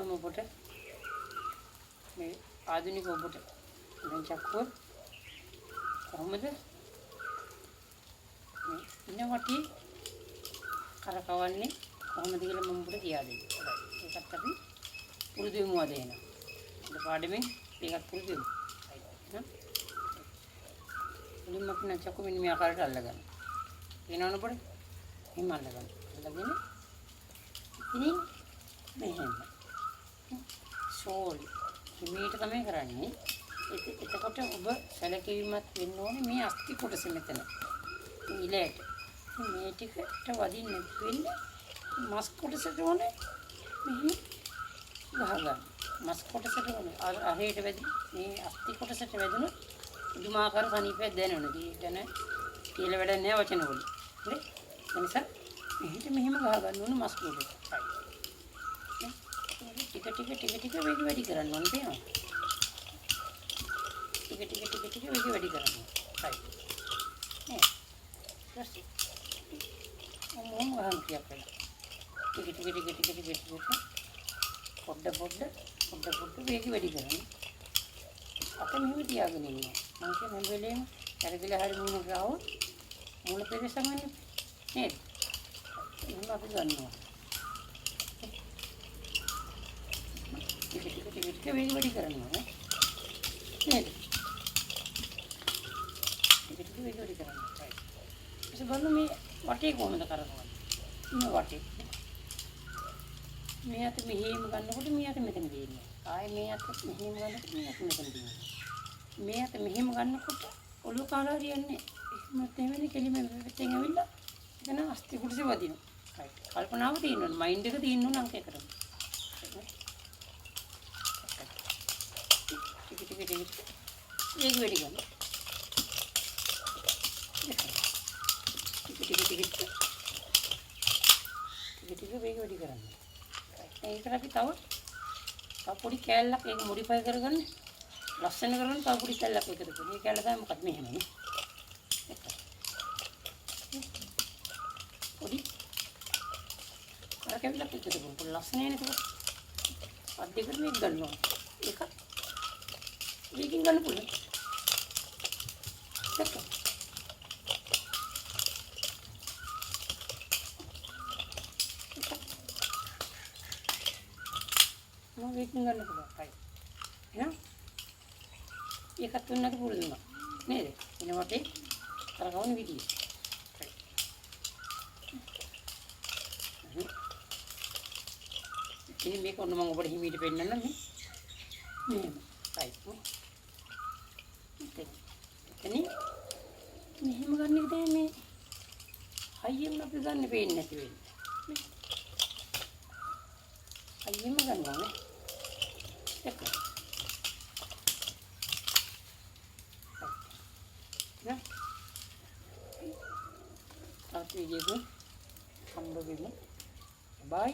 මම ඔබට මේ ආධුනික ඔබට දැන් චක්කුව කොහොමද මේ ඉන වටි කරකවන්නේ කොහොමද කියලා මම ඔබට කියා දෙන්න. ඒකත් අපි පුරුදු වෙමු අද එන. අද පාඩමෙන් ඒකත් පුරුදු වෙමු. හරිද? මුලින්ම අපි චක්කුව මෙන්න මේ ආකාරයට අල්ලගන්න. එනවනේ ඔබට එහෙම අල්ලගන්න. අල්ලගෙන ඉතින් මෙහෙම සෝලි මේක තමයි කරන්නේ. එතකොට ඔබ සැලකිලිමත් වෙන්න ඕනේ මේ අස්ති කොටස මෙතන. ඉලයට මේ ටිකට වදින්න වෙන්නේ මස් කොටසට ඕනේ මෙහෙම ගහගන්න. මස් කොටසට ඕනේ අරේට වැදි මේ අස්ති කොටසට වැදුනොත් දුමාකාර සනීපයක් දැනෙනවා. ඒ කියන්නේ කියලා වැඩක් නෑ වචන වලින්. හරි? ඒ නිසා මෙහෙම ගහ ගන්න ඕනේ මස් කොටසට. ටික වේග වැඩි කරන්න ඕනේ තේනවා. ටික වේග වැඩි කරන්න ඕනේ. හරි. නේ. ඊපස්සේ මොම් ගහන්න කියක් වෙලා. ටික පොඩ වේග වැඩි කරන්න. අපේ මෙහෙම තියාගෙන ඉන්නවා. මම කියන්නේ හැම වෙලේම කරගිලා හරි මුණ ගාවොත් මුල පෙරසමන්නේ නේද? එහෙනම් අපි ගන්නවා. ටික වේග වැඩි කරනවා නේ. නේද? ටික වේග වැඩි කරනවා. right. ඒක බලන්න මේ වටේ කොහොමද කරකවන්නේ? ඉන්න වටේ. මේ අත මෙහෙම ගන්නකොට මේ අත මෙතන දෙන්නේ. ආයේ මේ අත මෙහෙම ගන්නකොට මේ අත මෙතන දෙන්නේ. මේ අත මෙහෙම ගන්නකොට ඔළුව කාලා හරියන්නේ. එහෙම තේමෙන්නේ කෙලිම මෙතෙන් ඇවිල්ලා එතන අස්ති කුඩසේ වදිනවා. right. කල්පනාව තියෙන්න ඕනේ. මයින්ඩ් එක තියෙන්න ඕනේ අංක එකට. ටික වේග වැඩි ගන්න. ටික වේග වැඩි කරන්න. ඒකට අපි තව පොඩි කෑල්ලක් ඒක මොඩිෆයි කරගන්න. ලස්සන කරගන්න තව පොඩි කෑල්ලක් එකතු කරගන්න. මේ කෑල්ල තමයි මොකක්ද මෙහෙමනේ. පොඩි අර කෑල්ලක් එකතු කරගන්න. පොඩි ලස්සනයි නේද? අත් දෙකට මේක ගන්නවා. ඒක මේකින් ගන්න පුළුවන්. දැක්කද? මේකින් ගන්න පුළුවන්. හරි. එහෙනම් ඒකත් උන්නට පුළුවන් නේද? එන වටේ කරකවන විදිය. හරි. ඉතින් මේක ඔන්න මම ඔබට හිමීට පෙන්නන්නම් මේ. මෙහෙම. right. එතනින් මෙහෙම ගන්න එක තමයි මේ හයියෙන් අපි ගන්න පේන්නේ නැති වෙන්නේ. හයියෙන්ම ගන්නවා නේ. එක්ක. නේ. තාත් වීඩියෝ හම්බ වෙමු. බයි.